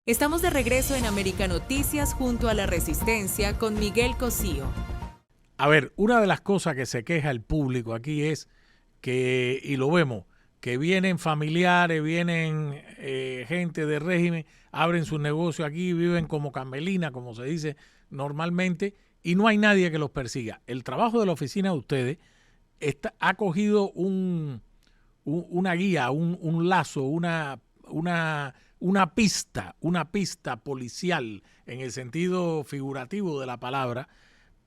Estamos de regreso en América Noticias junto a La Resistencia con Miguel Cosío. A ver, una de las cosas que se queja el público aquí es que, y lo vemos, que vienen familiares, vienen gente de régimen, abren su negocio aquí, viven como camelina, como se dice normalmente, y no hay nadie que los persiga. El trabajo de la oficina de ustedes ha cogido una guía, un lazo, una pista policial en el sentido figurativo de la palabra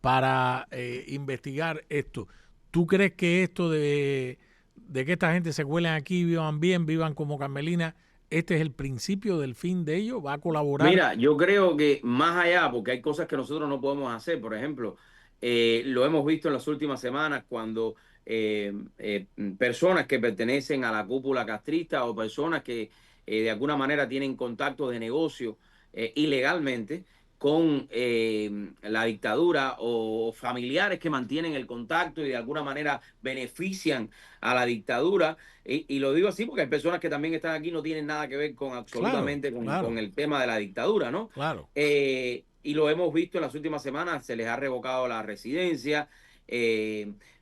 para investigar esto. ¿Tú crees que esto de que esta gente se cuelen aquí, vivan bien, vivan como Carmelina, este es el principio del fin de ello? ¿Va a colaborar? Mira, yo creo que más allá, porque hay cosas que nosotros no podemos hacer, por ejemplo, lo hemos visto en las últimas semanas cuando personas que pertenecen a la cúpula castrista o personas que de alguna manera tienen contactos de negocio ilegalmente con la dictadura o familiares que mantienen el contacto y de alguna manera benefician a la dictadura. Y lo digo así porque hay personas que también están aquí, no tienen nada que ver con Claro, absolutamente con claro, el tema de la dictadura, ¿no? claro. Y lo hemos visto en las últimas semanas, se les ha revocado la residencia,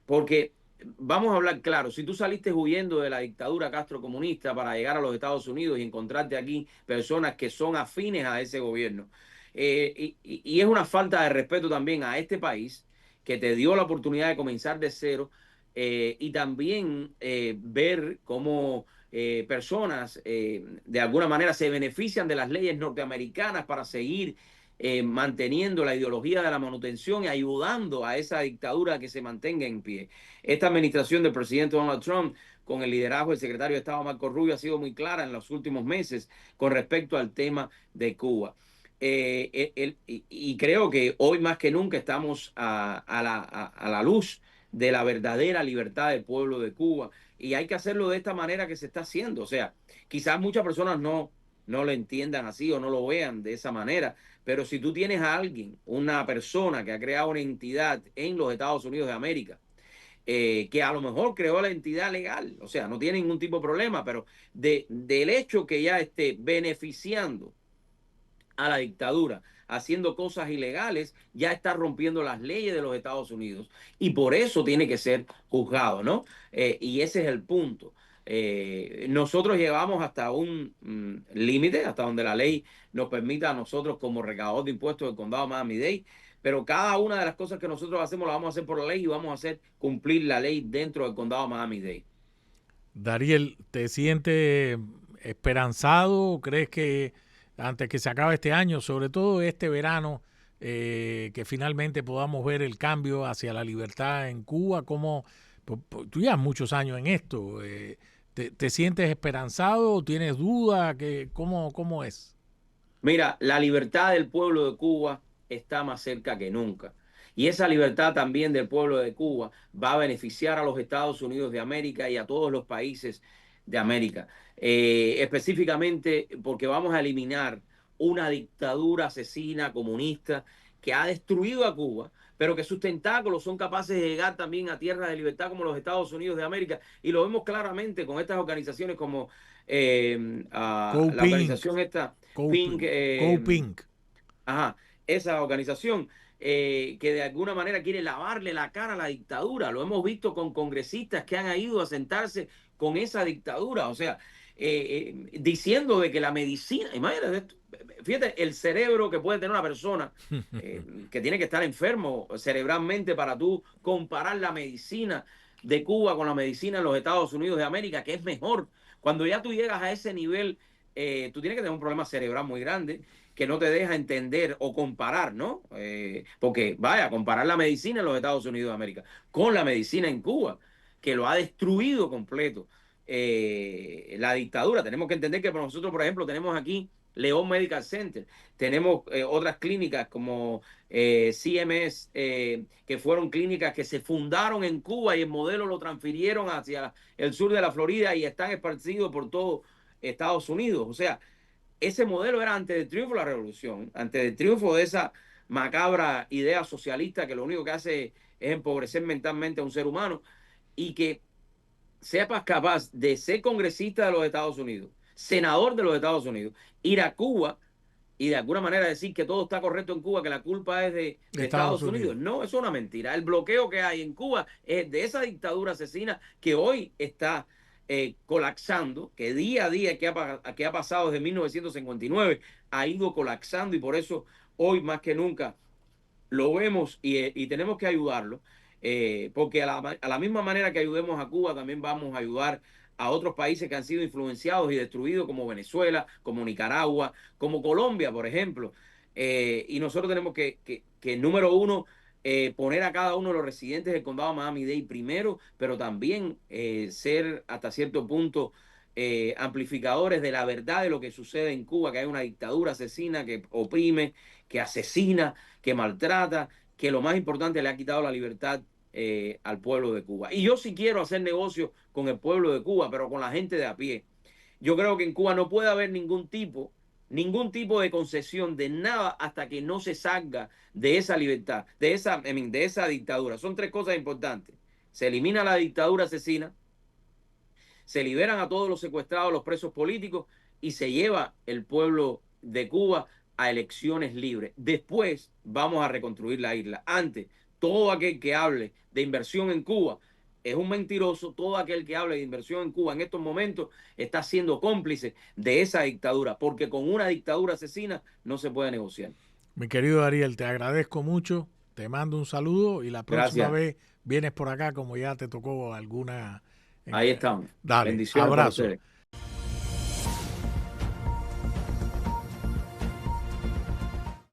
porque vamos a hablar claro, si tú saliste huyendo de la dictadura castrocomunista para llegar a los Estados Unidos y encontrarte aquí personas que son afines a ese gobierno, y es una falta de respeto también a este país que te dio la oportunidad de comenzar de cero, y también ver cómo personas de alguna manera se benefician de las leyes norteamericanas para seguir manteniendo la ideología de la manutención y ayudando a esa dictadura que se mantenga en pie. Esta administración del presidente Donald Trump, con el liderazgo del secretario de Estado Marco Rubio, ha sido muy clara en los últimos meses con respecto al tema de Cuba. Y creo que hoy más que nunca estamos a la luz de la verdadera libertad del pueblo de Cuba, y hay que hacerlo de esta manera que se está haciendo. O sea, quizás muchas personas no lo entiendan así o no lo vean de esa manera, pero si tú tienes a alguien, una persona que ha creado una entidad en los Estados Unidos de América, que a lo mejor creó la entidad legal, o sea, no tiene ningún tipo de problema, pero del hecho que ya esté beneficiando a la dictadura, haciendo cosas ilegales, ya está rompiendo las leyes de los Estados Unidos y por eso tiene que ser juzgado, ¿no? Y ese es el punto. Nosotros llevamos hasta un límite, hasta donde la ley nos permita a nosotros como recaudador de impuestos del condado de Miami-Dade, pero cada una de las cosas que nosotros hacemos la vamos a hacer por la ley y vamos a hacer cumplir la ley dentro del condado de Miami-Dade. Dariel, ¿te sientes esperanzado? ¿Crees que antes que se acabe este año, sobre todo este verano, que finalmente podamos ver el cambio hacia la libertad en Cuba? ¿Cómo, tú llevas muchos años en esto, te sientes esperanzado o tienes duda? ¿Cómo es? Mira, la libertad del pueblo de Cuba está más cerca que nunca. Y esa libertad también del pueblo de Cuba va a beneficiar a los Estados Unidos de América y a todos los países de América. Específicamente porque vamos a eliminar una dictadura asesina comunista que ha destruido a Cuba, pero que sus tentáculos son capaces de llegar también a tierras de libertad como los Estados Unidos de América. Y lo vemos claramente con estas organizaciones como Go la Pink, organización esta Go, Pink, Go Pink. ajá, esa organización que de alguna manera quiere lavarle la cara a la dictadura. Lo hemos visto con congresistas que han ido a sentarse con esa dictadura, o sea, diciendo de que la medicina, imagínate esto, fíjate el cerebro que puede tener una persona que tiene que estar enfermo cerebralmente para tú comparar la medicina de Cuba con la medicina de los Estados Unidos de América, que es mejor. Cuando ya tú llegas a ese nivel, tú tienes que tener un problema cerebral muy grande que no te deja entender o comparar, ¿no? Porque, vaya, comparar la medicina en los Estados Unidos de América con la medicina en Cuba, que lo ha destruido completo la dictadura. Tenemos que entender que nosotros, por ejemplo, tenemos aquí León Medical Center, tenemos otras clínicas como CMS, que fueron clínicas que se fundaron en Cuba y el modelo lo transfirieron hacia el sur de la Florida y están esparcidos por todo Estados Unidos. O sea, ese modelo era antes del triunfo de la revolución, antes del triunfo de esa macabra idea socialista que lo único que hace es empobrecer mentalmente a un ser humano, y que sepas capaz de ser congresista de los Estados Unidos, senador de los Estados Unidos, ir a Cuba y de alguna manera decir que todo está correcto en Cuba, que la culpa es de Estados Unidos. No, eso es una mentira. El bloqueo que hay en Cuba es de esa dictadura asesina que hoy está colapsando, que día a día que ha pasado desde 1959 ha ido colapsando, y por eso hoy más que nunca lo vemos y tenemos que ayudarlo, porque a la misma manera que ayudemos a Cuba, también vamos a ayudar a otros países que han sido influenciados y destruidos, como Venezuela, como Nicaragua, como Colombia, por ejemplo. Y nosotros tenemos que número uno, poner a cada uno de los residentes del condado de Miami-Dade primero, pero también ser hasta cierto punto amplificadores de la verdad de lo que sucede en Cuba, que hay una dictadura asesina que oprime, que asesina, que maltrata, que lo más importante le ha quitado la libertad al pueblo de Cuba. Y yo sí quiero hacer negocio con el pueblo de Cuba, pero con la gente de a pie. Yo creo que en Cuba no puede haber ningún tipo de concesión de nada hasta que no se salga de esa libertad, de esa dictadura. Son tres cosas importantes. Se elimina la dictadura asesina, se liberan a todos los secuestrados, los presos políticos, y se lleva el pueblo de Cuba a elecciones libres. Después vamos a reconstruir la isla. Antes, todo aquel que hable de inversión en Cuba es un mentiroso. Todo aquel que hable de inversión en Cuba en estos momentos está siendo cómplice de esa dictadura, porque con una dictadura asesina no se puede negociar. Mi querido Ariel, te agradezco mucho, te mando un saludo y la próxima Gracias. vez vienes por acá como ya te tocó alguna. Ahí estamos. Dale, Bendiciones para abrazo. ustedes.